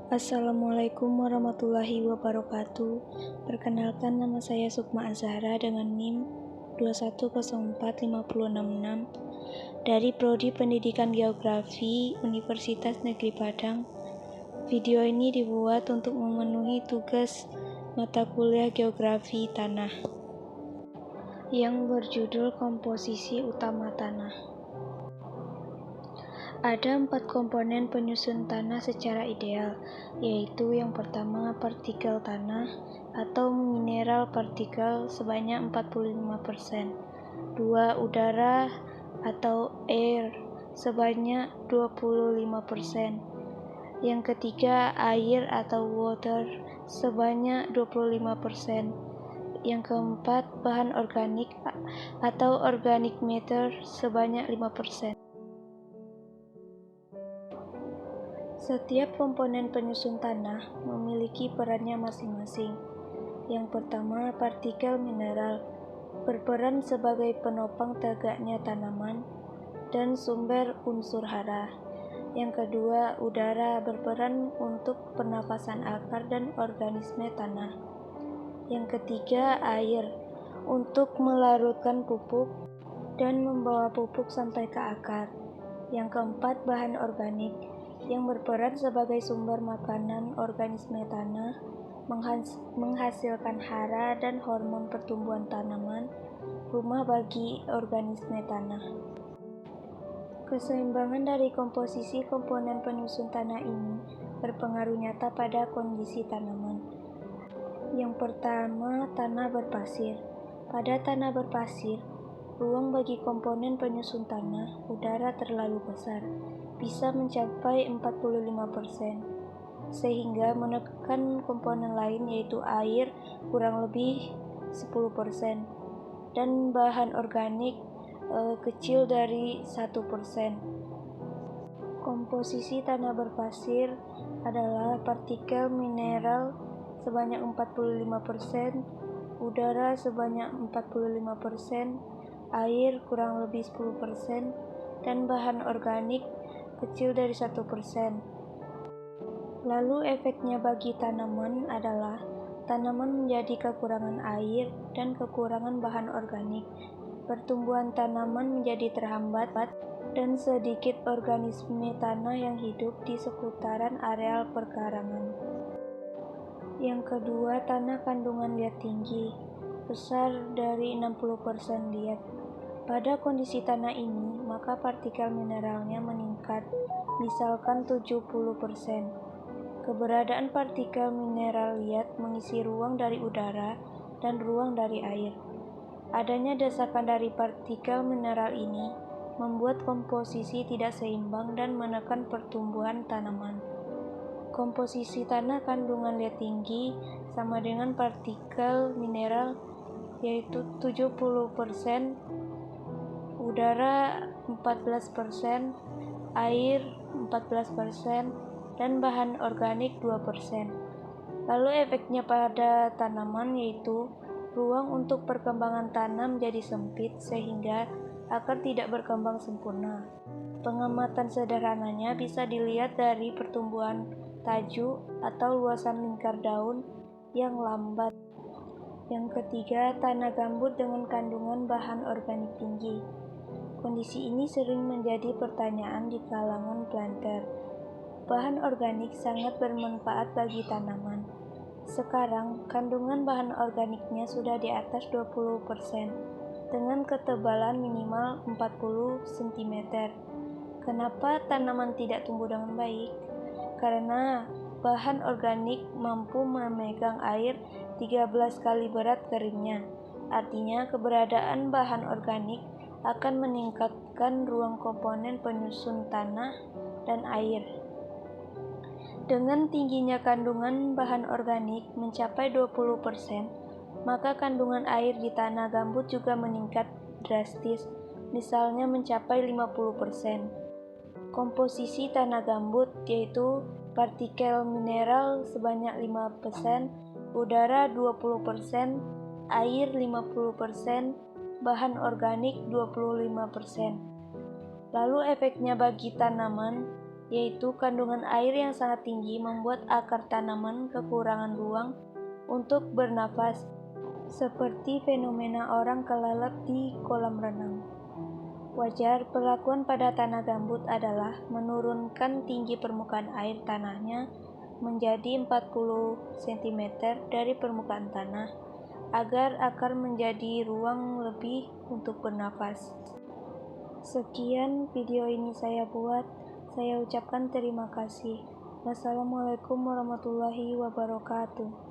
Assalamualaikum warahmatullahi wabarakatuh. Perkenalkan, nama saya Sukma Azhara dengan NIM 2104566 dari Prodi Pendidikan Geografi Universitas Negeri Padang. Video ini dibuat untuk memenuhi tugas mata kuliah Geografi Tanah yang berjudul Komposisi Utama Tanah. Ada 4 komponen penyusun tanah secara ideal, yaitu yang pertama partikel tanah atau mineral partikel sebanyak 45%, 2 udara atau air sebanyak 25%, yang ketiga air atau water sebanyak 25%, yang keempat bahan organik atau organic matter sebanyak 5%. Setiap komponen penyusun tanah memiliki perannya masing-masing. Yang pertama, partikel mineral berperan sebagai penopang tegaknya tanaman dan sumber unsur hara. Yang kedua, udara berperan untuk pernapasan akar dan organisme tanah. Yang ketiga, air untuk melarutkan pupuk dan membawa pupuk sampai ke akar. Yang keempat, bahan organik yang berperan sebagai sumber makanan organisme tanah, menghasilkan hara dan hormon pertumbuhan tanaman, rumah bagi organisme tanah. Keseimbangan dari komposisi komponen penyusun tanah ini berpengaruh nyata pada kondisi tanaman. Yang pertama, tanah berpasir. Pada tanah berpasir, ruang bagi komponen penyusun tanah, udara terlalu besar, bisa mencapai 45%, sehingga menekan komponen lain yaitu air kurang lebih 10%, dan bahan organik kecil dari 1%. Komposisi tanah berpasir adalah partikel mineral sebanyak 45%, udara sebanyak 45%, air kurang lebih 10%, dan bahan organik kecil dari 1%. Lalu efeknya bagi tanaman adalah tanaman menjadi kekurangan air dan kekurangan bahan organik. Pertumbuhan tanaman menjadi terhambat dan sedikit organisme tanah yang hidup di seputaran areal perkarangan. Yang kedua, tanah kandungan liat tinggi, besar dari 60% liat. Pada kondisi tanah ini, maka partikel mineralnya meningkat, misalkan 70%. Keberadaan partikel mineral liat mengisi ruang dari udara dan ruang dari air. Adanya desakan dari partikel mineral ini membuat komposisi tidak seimbang dan menekan pertumbuhan tanaman. Komposisi tanah kandungan liat tinggi sama dengan partikel mineral, yaitu 70%, udara 14%, air 14%, dan bahan organik 2%. Lalu efeknya pada tanaman yaitu ruang untuk perkembangan tanam jadi sempit sehingga akar tidak berkembang sempurna. Pengamatan sederhananya bisa dilihat dari pertumbuhan taju atau luasan lingkar daun yang lambat. Yang ketiga, tanah gambut dengan kandungan bahan organik tinggi. Kondisi ini sering menjadi pertanyaan di kalangan planter. Bahan organik sangat bermanfaat bagi tanaman. Sekarang, kandungan bahan organiknya sudah di atas 20%, dengan ketebalan minimal 40 cm. Kenapa tanaman tidak tumbuh dengan baik? Karena bahan organik mampu memegang air 13 kali berat keringnya. Artinya, keberadaan bahan organik akan meningkatkan ruang komponen penyusun tanah dan air. Dengan tingginya kandungan bahan organik mencapai 20%, maka kandungan air di tanah gambut juga meningkat drastis, misalnya mencapai 50%. Komposisi tanah gambut yaitu partikel mineral sebanyak 5%, udara 20%, air 50%, bahan organik 25%. Lalu efeknya bagi tanaman yaitu kandungan air yang sangat tinggi membuat akar tanaman kekurangan ruang untuk bernafas, seperti fenomena orang kelelep di kolam renang. Wajar perlakuan pada tanah gambut adalah menurunkan tinggi permukaan air tanahnya menjadi 40 cm dari permukaan tanah, agar akar menjadi ruang lebih untuk bernafas. Sekian video ini saya buat. Saya ucapkan terima kasih. Wassalamualaikum warahmatullahi wabarakatuh.